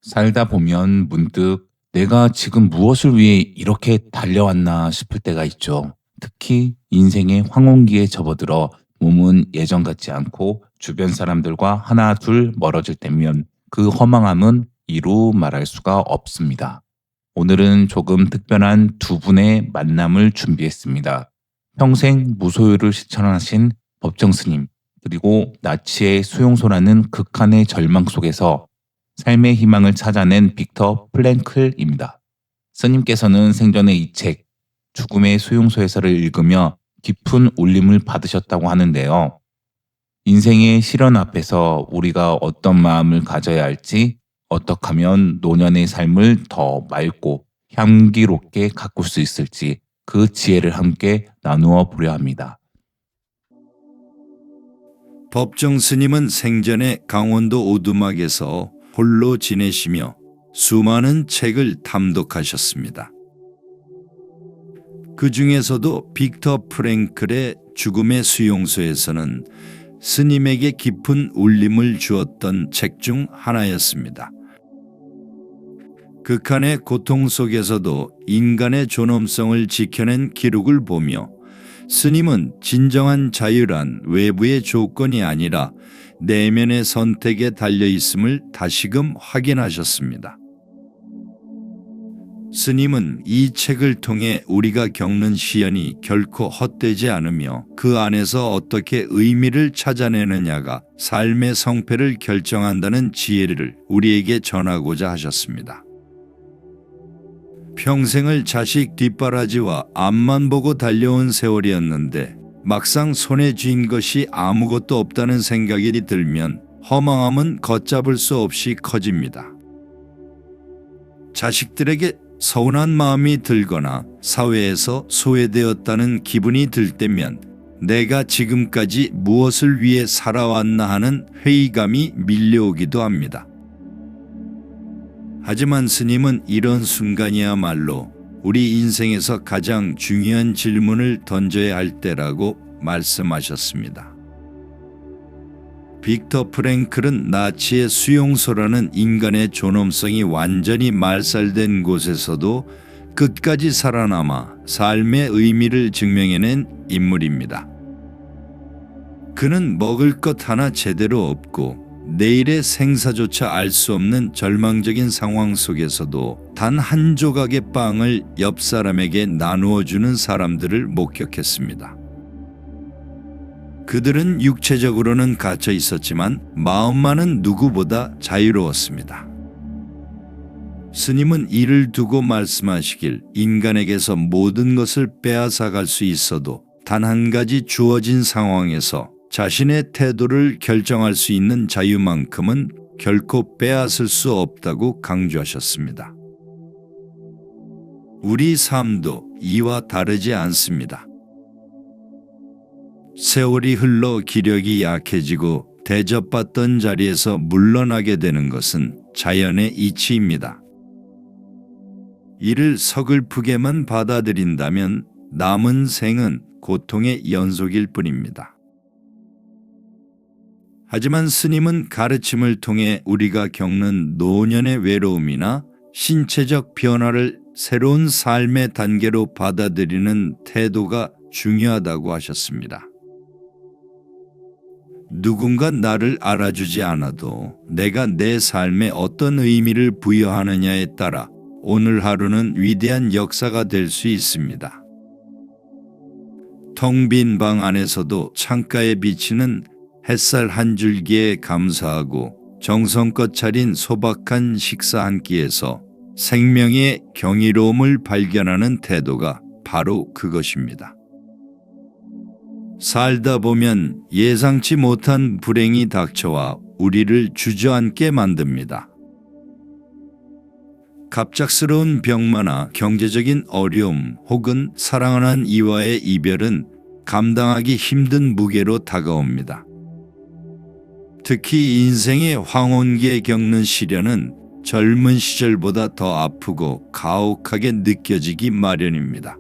살다 보면 문득 내가 지금 무엇을 위해 이렇게 달려왔나 싶을 때가 있죠. 특히 인생의 황혼기에 접어들어 몸은 예전 같지 않고 주변 사람들과 하나 둘 멀어질 때면 그 허망함은 이루 말할 수가 없습니다. 오늘은 조금 특별한 두 분의 만남을 준비했습니다. 평생 무소유를 실천하신 법정 스님, 그리고 나치의 수용소라는 극한의 절망 속에서 삶의 희망을 찾아낸 빅터 플랭클입니다. 스님께서는 생전에 이 책, 죽음의 수용소에서를 읽으며 깊은 울림을 받으셨다고 하는데요. 인생의 시련 앞에서 우리가 어떤 마음을 가져야 할지, 어떻게 하면 노년의 삶을 더 맑고 향기롭게 가꿀 수 있을지 그 지혜를 함께 나누어 보려 합니다. 법정 스님은 생전에 강원도 오두막에서 홀로 지내시며 수많은 책을 탐독하셨습니다. 그 중에서도 빅터 프랭클의 죽음의 수용소에서는 스님에게 깊은 울림을 주었던 책 중 하나였습니다. 극한의 고통 속에서도 인간의 존엄성을 지켜낸 기록을 보며 스님은 진정한 자유란 외부의 조건이 아니라 내면의 선택에 달려 있음을 다시금 확인하셨습니다. 스님은 이 책을 통해 우리가 겪는 시련이 결코 헛되지 않으며 그 안에서 어떻게 의미를 찾아내느냐가 삶의 성패를 결정한다는 지혜를 우리에게 전하고자 하셨습니다. 평생을 자식 뒷바라지와 앞만 보고 달려온 세월이었는데 막상 손에 쥔 것이 아무것도 없다는 생각이 들면 허망함은 걷잡을 수 없이 커집니다. 자식들에게 서운한 마음이 들거나 사회에서 소외되었다는 기분이 들 때면 내가 지금까지 무엇을 위해 살아왔나 하는 회의감이 밀려오기도 합니다. 하지만 스님은 이런 순간이야말로 우리 인생에서 가장 중요한 질문을 던져야 할 때라고 말씀하셨습니다. 빅터 프랭클은 나치의 수용소라는 인간의 존엄성이 완전히 말살된 곳에서도 끝까지 살아남아 삶의 의미를 증명해낸 인물입니다. 그는 먹을 것 하나 제대로 없고 내일의 생사조차 알 수 없는 절망적인 상황 속에서도 단 한 조각의 빵을 옆 사람에게 나누어 주는 사람들을 목격했습니다. 그들은 육체적으로는 갇혀 있었지만 마음만은 누구보다 자유로웠습니다. 스님은 이를 두고 말씀하시길 인간에게서 모든 것을 빼앗아갈 수 있어도 단 한 가지 주어진 상황에서 자신의 태도를 결정할 수 있는 자유만큼은 결코 빼앗을 수 없다고 강조하셨습니다. 우리 삶도 이와 다르지 않습니다. 세월이 흘러 기력이 약해지고 대접받던 자리에서 물러나게 되는 것은 자연의 이치입니다. 이를 서글프게만 받아들인다면 남은 생은 고통의 연속일 뿐입니다. 하지만 스님은 가르침을 통해 우리가 겪는 노년의 외로움이나 신체적 변화를 새로운 삶의 단계로 받아들이는 태도가 중요하다고 하셨습니다. 누군가 나를 알아주지 않아도 내가 내 삶에 어떤 의미를 부여하느냐에 따라 오늘 하루는 위대한 역사가 될 수 있습니다. 텅 빈 방 안에서도 창가에 비치는 햇살 한 줄기에 감사하고 정성껏 차린 소박한 식사 한 끼에서 생명의 경이로움을 발견하는 태도가 바로 그것입니다. 살다 보면 예상치 못한 불행이 닥쳐와 우리를 주저앉게 만듭니다. 갑작스러운 병마나 경제적인 어려움 혹은 사랑하는 이와의 이별은 감당하기 힘든 무게로 다가옵니다. 특히 인생의 황혼기에 겪는 시련은 젊은 시절보다 더 아프고 가혹하게 느껴지기 마련입니다.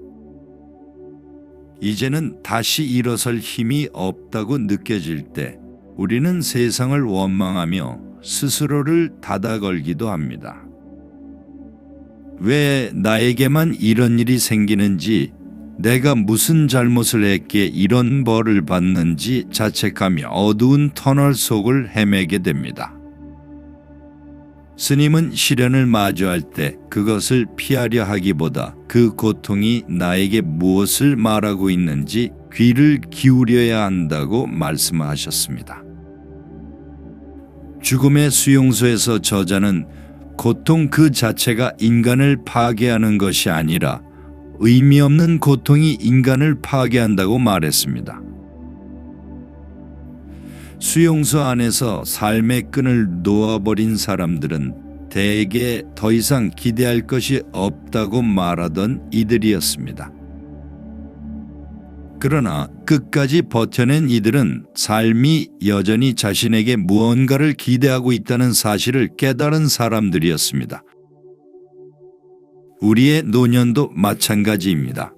이제는 다시 일어설 힘이 없다고 느껴질 때 우리는 세상을 원망하며 스스로를 닫아걸기도 합니다. 왜 나에게만 이런 일이 생기는지, 내가 무슨 잘못을 했기에 이런 벌을 받는지 자책하며 어두운 터널 속을 헤매게 됩니다. 스님은 시련을 마주할 때 그것을 피하려 하기보다 그 고통이 나에게 무엇을 말하고 있는지 귀를 기울여야 한다고 말씀하셨습니다. 죽음의 수용소에서 저자는 고통 그 자체가 인간을 파괴하는 것이 아니라 의미 없는 고통이 인간을 파괴한다고 말했습니다. 수용소 안에서 삶의 끈을 놓아버린 사람들은 대개 더 이상 기대할 것이 없다고 말하던 이들이었습니다. 그러나 끝까지 버텨낸 이들은 삶이 여전히 자신에게 무언가를 기대하고 있다는 사실을 깨달은 사람들이었습니다. 우리의 노년도 마찬가지입니다.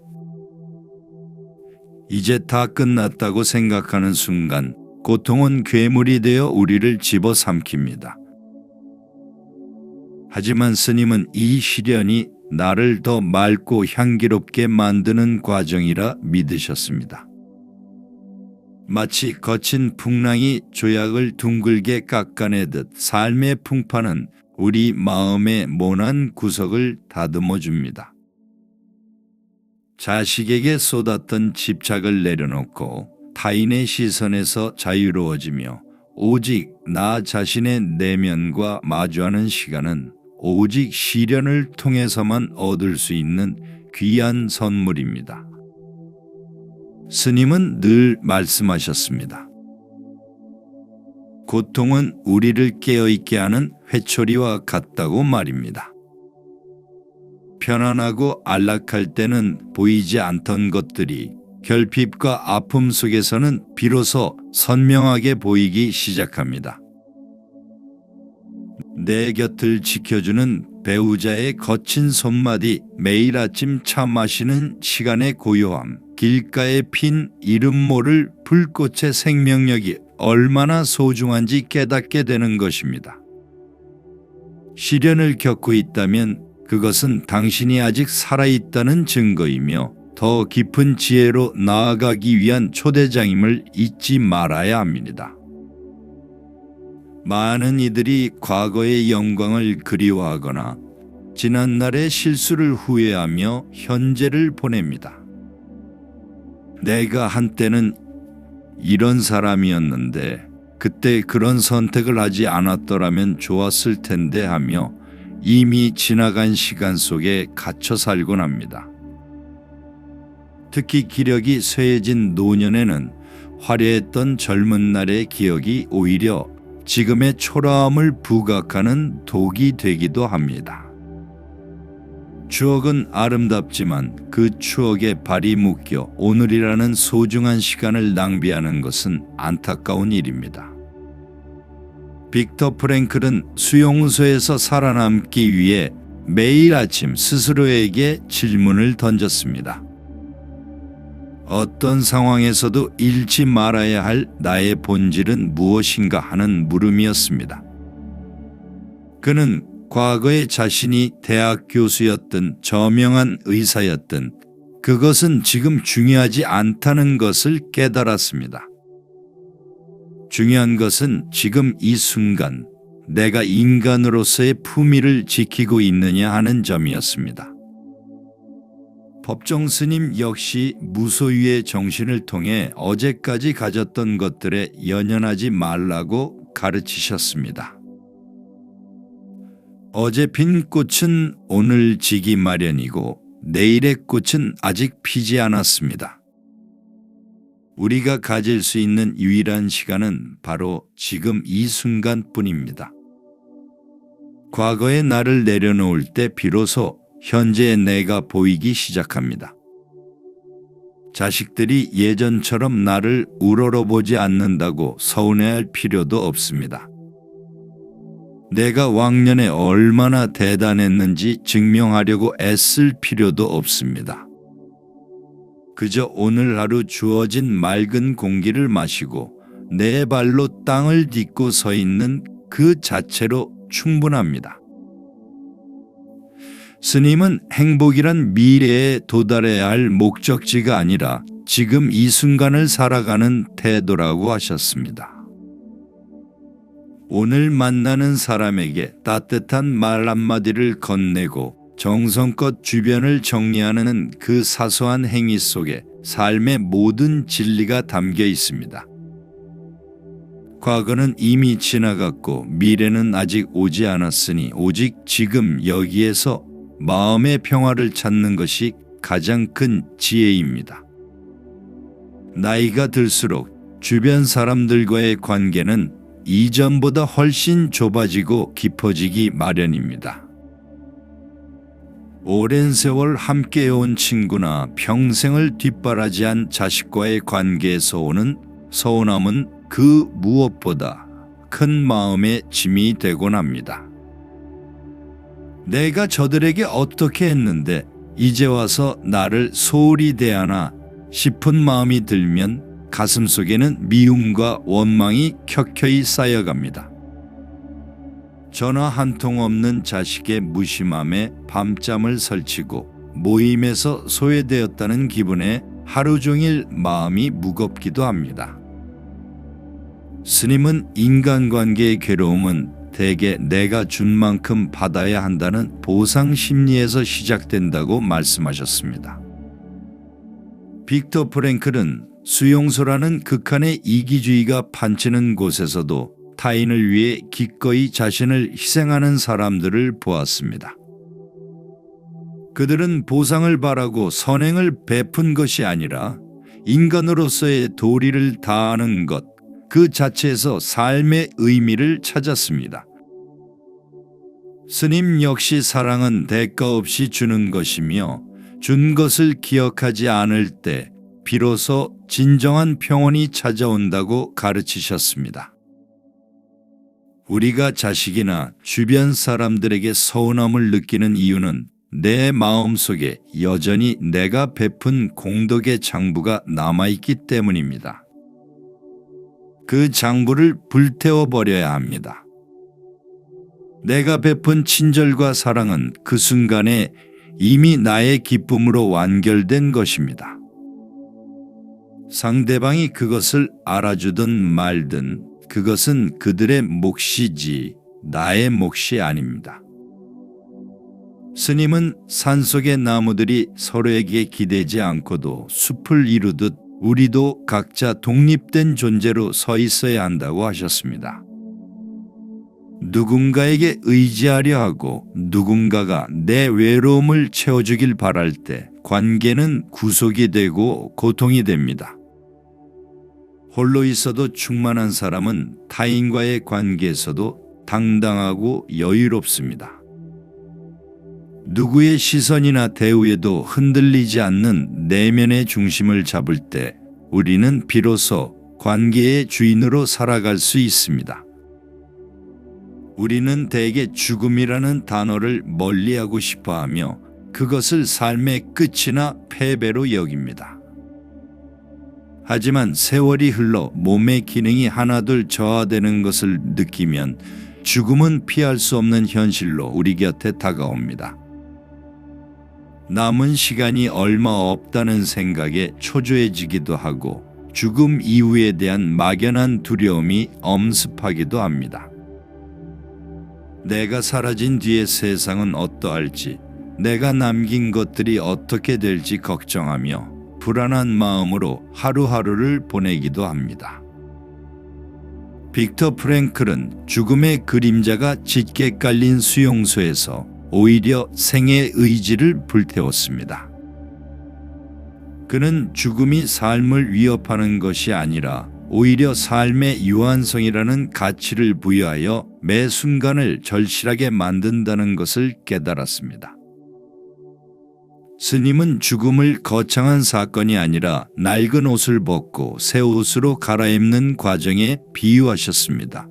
이제 다 끝났다고 생각하는 순간 고통은 괴물이 되어 우리를 집어삼킵니다. 하지만 스님은 이 시련이 나를 더 맑고 향기롭게 만드는 과정이라 믿으셨습니다. 마치 거친 풍랑이 조약을 둥글게 깎아내듯 삶의 풍파는 우리 마음의 모난 구석을 다듬어 줍니다. 자식에게 쏟았던 집착을 내려놓고 타인의 시선에서 자유로워지며 오직 나 자신의 내면과 마주하는 시간은 오직 시련을 통해서만 얻을 수 있는 귀한 선물입니다. 스님은 늘 말씀하셨습니다. 고통은 우리를 깨어있게 하는 회초리와 같다고 말입니다. 편안하고 안락할 때는 보이지 않던 것들이 결핍과 아픔 속에서는 비로소 선명하게 보이기 시작합니다. 내 곁을 지켜주는 배우자의 거친 손맛이, 매일 아침 차 마시는 시간의 고요함, 길가에 핀 이름 모를 불꽃의 생명력이 얼마나 소중한지 깨닫게 되는 것입니다. 시련을 겪고 있다면 그것은 당신이 아직 살아있다는 증거이며 더 깊은 지혜로 나아가기 위한 초대장임을 잊지 말아야 합니다. 많은 이들이 과거의 영광을 그리워하거나 지난날의 실수를 후회하며 현재를 보냅니다. 내가 한때는 이런 사람이었는데 그때 그런 선택을 하지 않았더라면 좋았을 텐데 하며 이미 지나간 시간 속에 갇혀 살곤 합니다. 특히 기력이 쇠해진 노년에는 화려했던 젊은 날의 기억이 오히려 지금의 초라함을 부각하는 독이 되기도 합니다. 추억은 아름답지만 그 추억에 발이 묶여 오늘이라는 소중한 시간을 낭비하는 것은 안타까운 일입니다. 빅터 프랭클은 수용소에서 살아남기 위해 매일 아침 스스로에게 질문을 던졌습니다. 어떤 상황에서도 잃지 말아야 할 나의 본질은 무엇인가 하는 물음이었습니다. 그는 과거에 자신이 대학 교수였든 저명한 의사였든 그것은 지금 중요하지 않다는 것을 깨달았습니다. 중요한 것은 지금 이 순간 내가 인간으로서의 품위를 지키고 있느냐 하는 점이었습니다. 법정 스님 역시 무소유의 정신을 통해 어제까지 가졌던 것들에 연연하지 말라고 가르치셨습니다. 어제 핀 꽃은 오늘 지기 마련이고 내일의 꽃은 아직 피지 않았습니다. 우리가 가질 수 있는 유일한 시간은 바로 지금 이 순간뿐입니다. 과거의 나를 내려놓을 때 비로소 현재의 내가 보이기 시작합니다. 자식들이 예전처럼 나를 우러러보지 않는다고 서운해할 필요도 없습니다. 내가 왕년에 얼마나 대단했는지 증명하려고 애쓸 필요도 없습니다. 그저 오늘 하루 주어진 맑은 공기를 마시고 내 발로 땅을 딛고 서 있는 그 자체로 충분합니다. 스님은 행복이란 미래에 도달해야 할 목적지가 아니라 지금 이 순간을 살아가는 태도라고 하셨습니다. 오늘 만나는 사람에게 따뜻한 말 한마디를 건네고 정성껏 주변을 정리하는 그 사소한 행위 속에 삶의 모든 진리가 담겨 있습니다. 과거는 이미 지나갔고 미래는 아직 오지 않았으니 오직 지금 여기에서 마음의 평화를 찾는 것이 가장 큰 지혜입니다. 나이가 들수록 주변 사람들과의 관계는 이전보다 훨씬 좁아지고 깊어지기 마련입니다. 오랜 세월 함께해온 친구나 평생을 뒷바라지한 자식과의 관계에서 오는 서운함은 그 무엇보다 큰 마음의 짐이 되곤 합니다. 내가 저들에게 어떻게 했는데 이제 와서 나를 소홀히 대하나 싶은 마음이 들면 가슴속에는 미움과 원망이 켜켜이 쌓여갑니다. 전화 한 통 없는 자식의 무심함에 밤잠을 설치고 모임에서 소외되었다는 기분에 하루 종일 마음이 무겁기도 합니다. 스님은 인간관계의 괴로움은 대개 내가 준 만큼 받아야 한다는 보상 심리에서 시작된다고 말씀하셨습니다. 빅터 프랭클은 수용소라는 극한의 이기주의가 판치는 곳에서도 타인을 위해 기꺼이 자신을 희생하는 사람들을 보았습니다. 그들은 보상을 바라고 선행을 베푼 것이 아니라 인간으로서의 도리를 다하는 것, 그 자체에서 삶의 의미를 찾았습니다. 스님 역시 사랑은 대가 없이 주는 것이며 준 것을 기억하지 않을 때 비로소 진정한 평온이 찾아온다고 가르치셨습니다. 우리가 자식이나 주변 사람들에게 서운함을 느끼는 이유는 내 마음속에 여전히 내가 베푼 공덕의 장부가 남아있기 때문입니다. 그 장부를 불태워버려야 합니다. 내가 베푼 친절과 사랑은 그 순간에 이미 나의 기쁨으로 완결된 것입니다. 상대방이 그것을 알아주든 말든 그것은 그들의 몫이지 나의 몫이 아닙니다. 스님은 산속의 나무들이 서로에게 기대지 않고도 숲을 이루듯 우리도 각자 독립된 존재로 서 있어야 한다고 하셨습니다. 누군가에게 의지하려 하고 누군가가 내 외로움을 채워주길 바랄 때 관계는 구속이 되고 고통이 됩니다. 홀로 있어도 충만한 사람은 타인과의 관계에서도 당당하고 여유롭습니다. 누구의 시선이나 대우에도 흔들리지 않는 내면의 중심을 잡을 때 우리는 비로소 관계의 주인으로 살아갈 수 있습니다. 우리는 대개 죽음이라는 단어를 멀리하고 싶어하며 그것을 삶의 끝이나 패배로 여깁니다. 하지만 세월이 흘러 몸의 기능이 하나둘 저하되는 것을 느끼면 죽음은 피할 수 없는 현실로 우리 곁에 다가옵니다. 남은 시간이 얼마 없다는 생각에 초조해지기도 하고 죽음 이후에 대한 막연한 두려움이 엄습하기도 합니다. 내가 사라진 뒤의 세상은 어떠할지, 내가 남긴 것들이 어떻게 될지 걱정하며 불안한 마음으로 하루하루를 보내기도 합니다. 빅터 프랭클은 죽음의 그림자가 짙게 깔린 수용소에서 오히려 생의 의지를 불태웠습니다. 그는 죽음이 삶을 위협하는 것이 아니라 오히려 삶의 유한성이라는 가치를 부여하여 매 순간을 절실하게 만든다는 것을 깨달았습니다. 스님은 죽음을 거창한 사건이 아니라 낡은 옷을 벗고 새 옷으로 갈아입는 과정에 비유하셨습니다.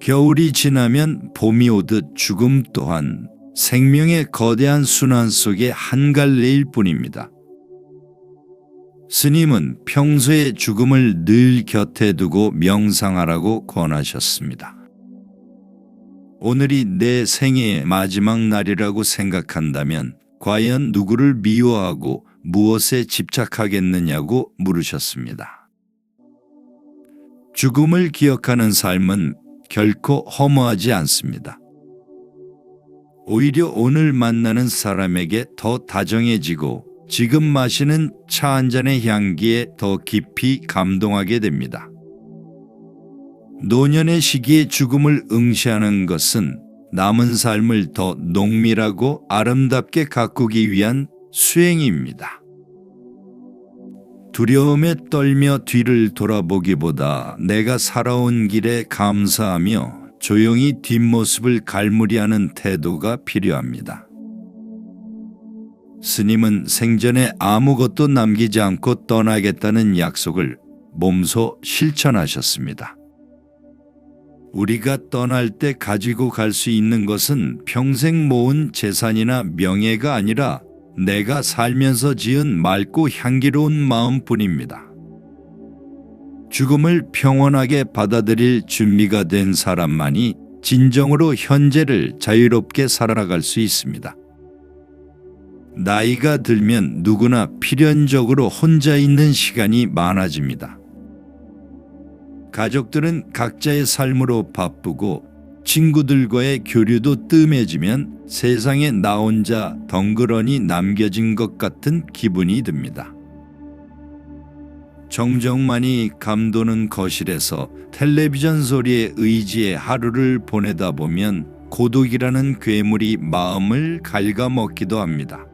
겨울이 지나면 봄이 오듯 죽음 또한 생명의 거대한 순환 속의 한 갈래일 뿐입니다. 스님은 평소에 죽음을 늘 곁에 두고 명상하라고 권하셨습니다. 오늘이 내 생애의 마지막 날이라고 생각한다면 과연 누구를 미워하고 무엇에 집착하겠느냐고 물으셨습니다. 죽음을 기억하는 삶은 결코 허무하지 않습니다. 오히려 오늘 만나는 사람에게 더 다정해지고 지금 마시는 차 한 잔의 향기에 더 깊이 감동하게 됩니다. 노년의 시기에 죽음을 응시하는 것은 남은 삶을 더 농밀하고 아름답게 가꾸기 위한 수행입니다. 두려움에 떨며 뒤를 돌아보기보다 내가 살아온 길에 감사하며 조용히 뒷모습을 갈무리하는 태도가 필요합니다. 스님은 생전에 아무것도 남기지 않고 떠나겠다는 약속을 몸소 실천하셨습니다. 우리가 떠날 때 가지고 갈 수 있는 것은 평생 모은 재산이나 명예가 아니라 내가 살면서 지은 맑고 향기로운 마음뿐입니다. 죽음을 평온하게 받아들일 준비가 된 사람만이 진정으로 현재를 자유롭게 살아갈 수 있습니다. 나이가 들면 누구나 필연적으로 혼자 있는 시간이 많아집니다. 가족들은 각자의 삶으로 바쁘고 친구들과의 교류도 뜸해지면 세상에 나 혼자 덩그러니 남겨진 것 같은 기분이 듭니다. 정적만이 감도는 거실에서 텔레비전 소리에 의지해 하루를 보내다 보면 고독이라는 괴물이 마음을 갉아먹기도 합니다.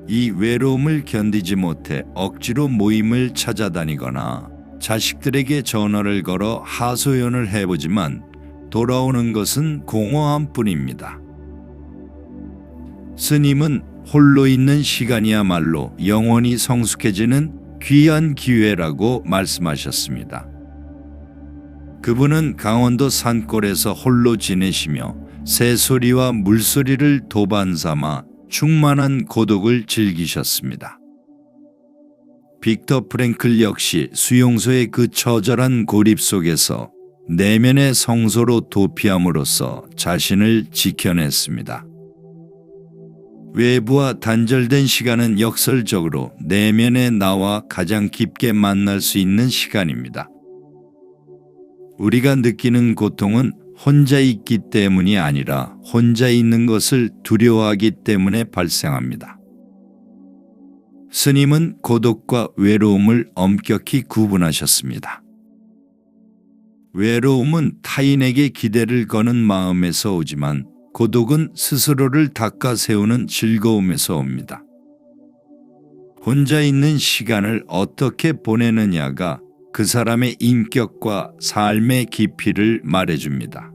이 외로움을 견디지 못해 억지로 모임을 찾아다니거나 자식들에게 전화를 걸어 하소연을 해보지만 돌아오는 것은 공허함 뿐입니다. 스님은 홀로 있는 시간이야말로 영혼이 성숙해지는 귀한 기회라고 말씀하셨습니다. 그분은 강원도 산골에서 홀로 지내시며 새소리와 물소리를 도반 삼아 충만한 고독을 즐기셨습니다. 빅터 프랭클 역시 수용소의 그 처절한 고립 속에서 내면의 성소로 도피함으로써 자신을 지켜냈습니다. 외부와 단절된 시간은 역설적으로 내면의 나와 가장 깊게 만날 수 있는 시간입니다. 우리가 느끼는 고통은 혼자 있기 때문이 아니라 혼자 있는 것을 두려워하기 때문에 발생합니다. 스님은 고독과 외로움을 엄격히 구분하셨습니다. 외로움은 타인에게 기대를 거는 마음에서 오지만 고독은 스스로를 닦아 세우는 즐거움에서 옵니다. 혼자 있는 시간을 어떻게 보내느냐가 그 사람의 인격과 삶의 깊이를 말해줍니다.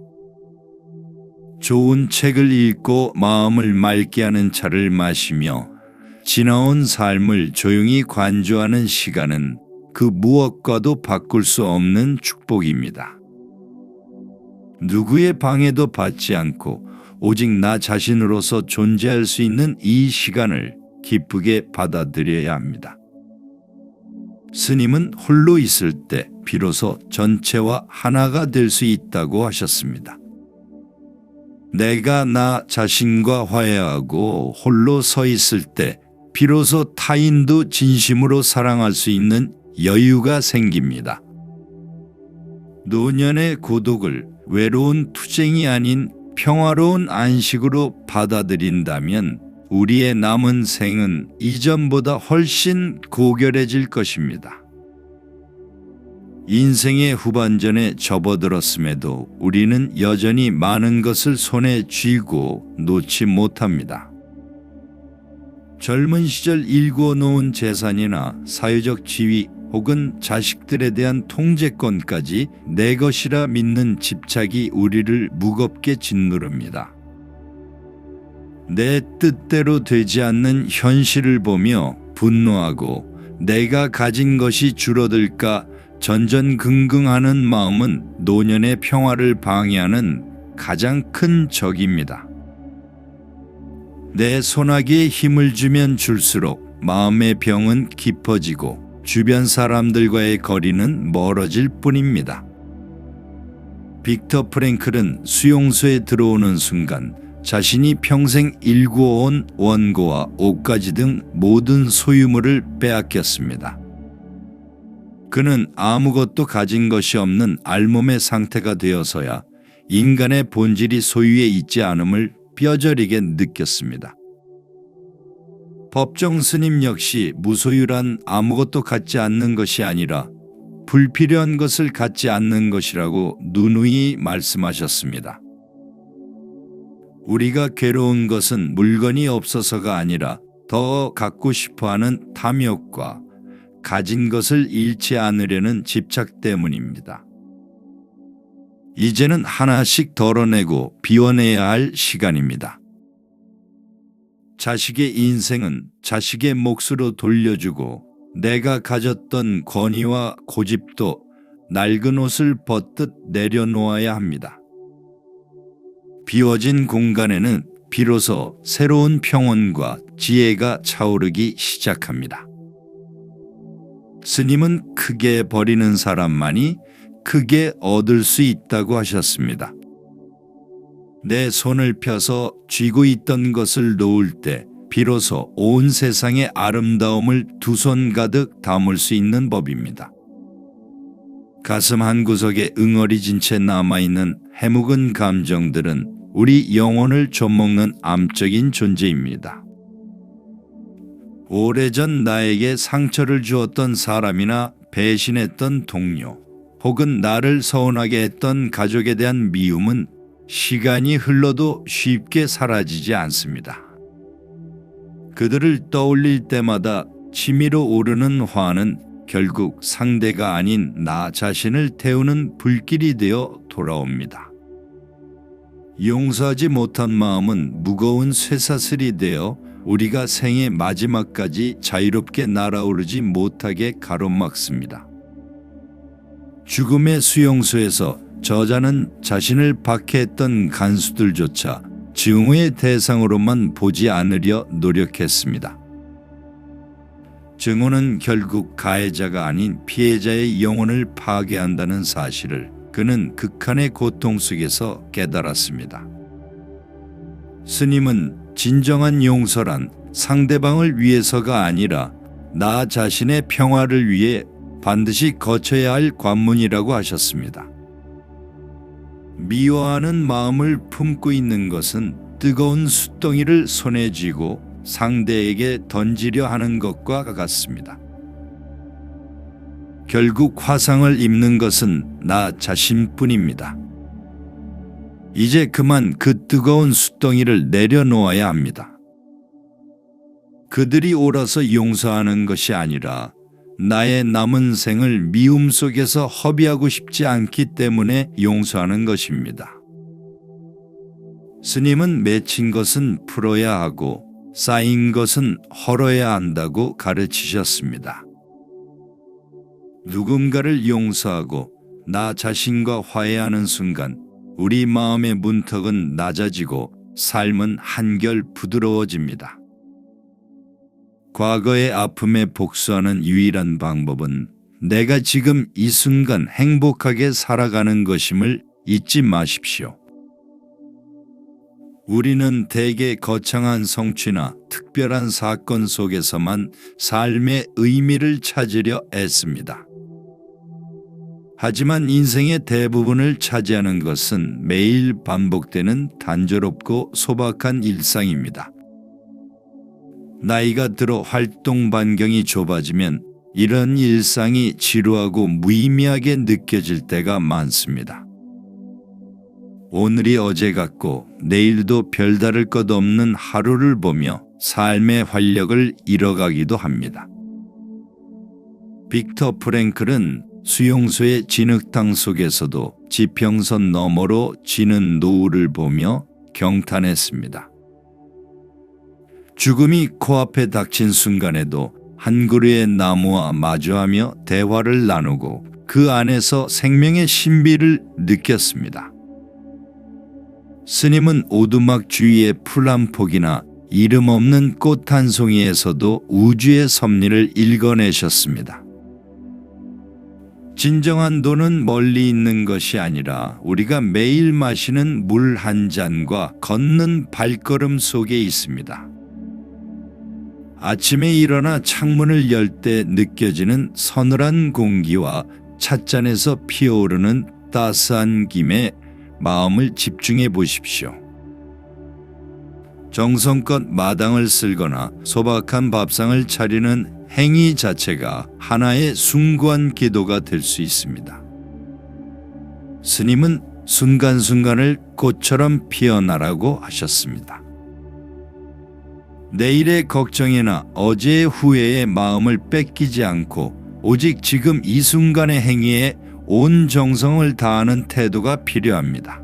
좋은 책을 읽고 마음을 맑게 하는 차를 마시며 지나온 삶을 조용히 관조하는 시간은 그 무엇과도 바꿀 수 없는 축복입니다. 누구의 방해도 받지 않고 오직 나 자신으로서 존재할 수 있는 이 시간을 기쁘게 받아들여야 합니다. 스님은 홀로 있을 때 비로소 전체와 하나가 될 수 있다고 하셨습니다. 내가 나 자신과 화해하고 홀로 서 있을 때 비로소 타인도 진심으로 사랑할 수 있는 여유가 생깁니다. 노년의 고독을 외로운 투쟁이 아닌 평화로운 안식으로 받아들인다면 우리의 남은 생은 이전보다 훨씬 고결해질 것입니다. 인생의 후반전에 접어들었음에도 우리는 여전히 많은 것을 손에 쥐고 놓지 못합니다. 젊은 시절 일구어 놓은 재산이나 사회적 지위 혹은 자식들에 대한 통제권까지 내 것이라 믿는 집착이 우리를 무겁게 짓누릅니다. 내 뜻대로 되지 않는 현실을 보며 분노하고 내가 가진 것이 줄어들까 전전긍긍하는 마음은 노년의 평화를 방해하는 가장 큰 적입니다. 내 소나기에 힘을 주면 줄수록 마음의 병은 깊어지고 주변 사람들과의 거리는 멀어질 뿐입니다. 빅터 프랭클은 수용소에 들어오는 순간 자신이 평생 일구어온 원고와 옷가지 등 모든 소유물을 빼앗겼습니다. 그는 아무것도 가진 것이 없는 알몸의 상태가 되어서야 인간의 본질이 소유에 있지 않음을 뼈저리게 느꼈습니다. 법정 스님 역시 무소유란 아무것도 갖지 않는 것이 아니라 불필요한 것을 갖지 않는 것이라고 누누이 말씀하셨습니다. 우리가 괴로운 것은 물건이 없어서가 아니라 더 갖고 싶어하는 탐욕과 가진 것을 잃지 않으려는 집착 때문입니다. 이제는 하나씩 덜어내고 비워내야 할 시간입니다. 자식의 인생은 자식의 몫으로 돌려주고 내가 가졌던 권위와 고집도 낡은 옷을 벗듯 내려놓아야 합니다. 비워진 공간에는 비로소 새로운 평온과 지혜가 차오르기 시작합니다. 스님은 크게 버리는 사람만이 크게 얻을 수 있다고 하셨습니다. 내 손을 펴서 쥐고 있던 것을 놓을 때 비로소 온 세상의 아름다움을 두 손 가득 담을 수 있는 법입니다. 가슴 한구석에 응어리진 채 남아있는 해묵은 감정들은 우리 영혼을 좀먹는 암적인 존재입니다. 오래전 나에게 상처를 주었던 사람이나 배신했던 동료, 혹은 나를 서운하게 했던 가족에 대한 미움은 시간이 흘러도 쉽게 사라지지 않습니다. 그들을 떠올릴 때마다 치밀어 오르는 화는 결국 상대가 아닌 나 자신을 태우는 불길이 되어 돌아옵니다. 용서하지 못한 마음은 무거운 쇠사슬이 되어 우리가 생의 마지막까지 자유롭게 날아오르지 못하게 가로막습니다. 죽음의 수용소에서 저자는 자신을 박해했던 간수들조차 증오의 대상으로만 보지 않으려 노력했습니다. 증오는 결국 가해자가 아닌 피해자의 영혼을 파괴한다는 사실을 그는 극한의 고통 속에서 깨달았습니다. 스님은 진정한 용서란 상대방을 위해서가 아니라 나 자신의 평화를 위해 반드시 거쳐야 할 관문이라고 하셨습니다. 미워하는 마음을 품고 있는 것은 뜨거운 숯덩이를 손에 쥐고 상대에게 던지려 하는 것과 같습니다. 결국 화상을 입는 것은 나 자신뿐입니다. 이제 그만 그 뜨거운 숯덩이를 내려놓아야 합니다. 그들이 옳아서 용서하는 것이 아니라 나의 남은 생을 미움 속에서 허비하고 싶지 않기 때문에 용서하는 것입니다. 스님은 맺힌 것은 풀어야 하고 쌓인 것은 헐어야 한다고 가르치셨습니다. 누군가를 용서하고 나 자신과 화해하는 순간 우리 마음의 문턱은 낮아지고 삶은 한결 부드러워집니다. 과거의 아픔에 복수하는 유일한 방법은 내가 지금 이 순간 행복하게 살아가는 것임을 잊지 마십시오. 우리는 대개 거창한 성취나 특별한 사건 속에서만 삶의 의미를 찾으려 애씁니다. 하지만 인생의 대부분을 차지하는 것은 매일 반복되는 단조롭고 소박한 일상입니다. 나이가 들어 활동 반경이 좁아지면 이런 일상이 지루하고 무의미하게 느껴질 때가 많습니다. 오늘이 어제 같고 내일도 별다를 것 없는 하루를 보며 삶의 활력을 잃어가기도 합니다. 빅터 프랭클은 수용소의 진흙탕 속에서도 지평선 너머로 지는 노을을 보며 경탄했습니다. 죽음이 코앞에 닥친 순간에도 한 그루의 나무와 마주하며 대화를 나누고 그 안에서 생명의 신비를 느꼈습니다. 스님은 오두막 주위의 풀 한 폭이나 이름 없는 꽃 한 송이에서도 우주의 섭리를 읽어내셨습니다. 진정한 돈은 멀리 있는 것이 아니라 우리가 매일 마시는 물 한 잔과 걷는 발걸음 속에 있습니다. 아침에 일어나 창문을 열 때 느껴지는 서늘한 공기와 찻잔에서 피어오르는 따스한 김에 마음을 집중해 보십시오. 정성껏 마당을 쓸거나 소박한 밥상을 차리는 행위 자체가 하나의 숭고한 기도가 될 수 있습니다. 스님은 순간순간을 꽃처럼 피어나라고 하셨습니다. 내일의 걱정이나 어제의 후회에 마음을 뺏기지 않고 오직 지금 이 순간의 행위에 온 정성을 다하는 태도가 필요합니다.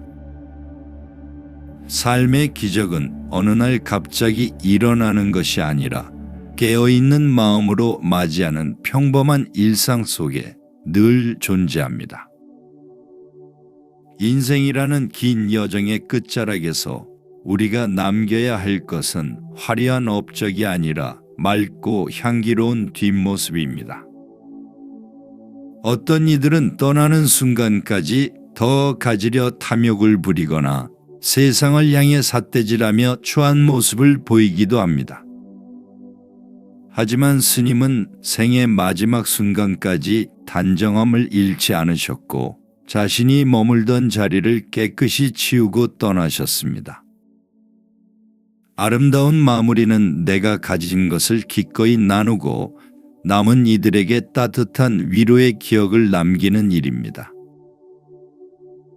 삶의 기적은 어느 날 갑자기 일어나는 것이 아니라 깨어있는 마음으로 맞이하는 평범한 일상 속에 늘 존재합니다. 인생이라는 긴 여정의 끝자락에서 우리가 남겨야 할 것은 화려한 업적이 아니라 맑고 향기로운 뒷모습입니다. 어떤 이들은 떠나는 순간까지 더 가지려 탐욕을 부리거나 세상을 향해 삿대질하며 추한 모습을 보이기도 합니다. 하지만 스님은 생의 마지막 순간까지 단정함을 잃지 않으셨고 자신이 머물던 자리를 깨끗이 치우고 떠나셨습니다. 아름다운 마무리는 내가 가진 것을 기꺼이 나누고 남은 이들에게 따뜻한 위로의 기억을 남기는 일입니다.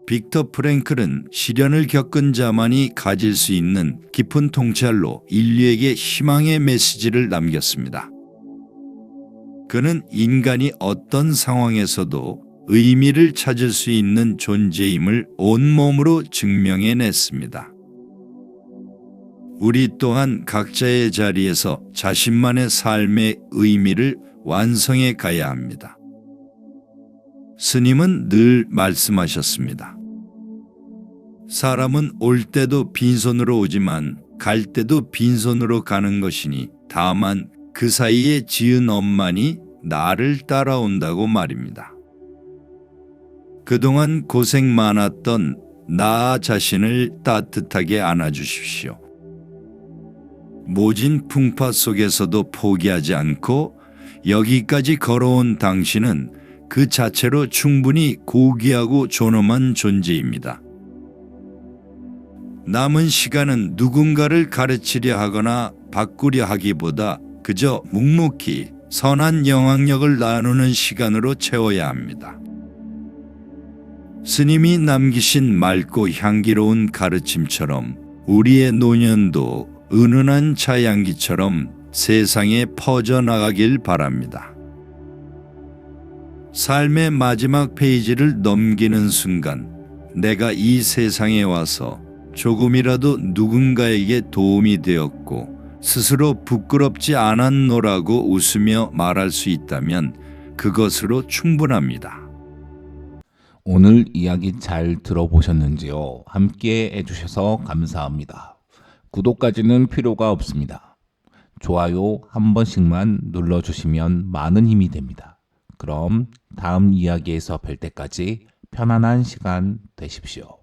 빅터 프랭클은 시련을 겪은 자만이 가질 수 있는 깊은 통찰로 인류에게 희망의 메시지를 남겼습니다. 그는 인간이 어떤 상황에서도 의미를 찾을 수 있는 존재임을 온몸으로 증명해냈습니다. 우리 또한 각자의 자리에서 자신만의 삶의 의미를 완성해 가야 합니다. 스님은 늘 말씀하셨습니다. 사람은 올 때도 빈손으로 오지만 갈 때도 빈손으로 가는 것이니 다만 그 사이에 지은 업만이 나를 따라온다고 말입니다. 그동안 고생 많았던 나 자신을 따뜻하게 안아주십시오. 모진 풍파 속에서도 포기하지 않고 여기까지 걸어온 당신은 그 자체로 충분히 고귀하고 존엄한 존재입니다. 남은 시간은 누군가를 가르치려 하거나 바꾸려 하기보다 그저 묵묵히 선한 영향력을 나누는 시간으로 채워야 합니다. 스님이 남기신 맑고 향기로운 가르침처럼 우리의 노년도 은은한 차향기처럼 세상에 퍼져나가길 바랍니다. 삶의 마지막 페이지를 넘기는 순간 내가 이 세상에 와서 조금이라도 누군가에게 도움이 되었고 스스로 부끄럽지 않았노라고 웃으며 말할 수 있다면 그것으로 충분합니다. 오늘 이야기 잘 들어보셨는지요? 함께 해주셔서 감사합니다. 구독까지는 필요가 없습니다. 좋아요 한 번씩만 눌러주시면 많은 힘이 됩니다. 그럼 다음 이야기에서 뵐 때까지 편안한 시간 되십시오.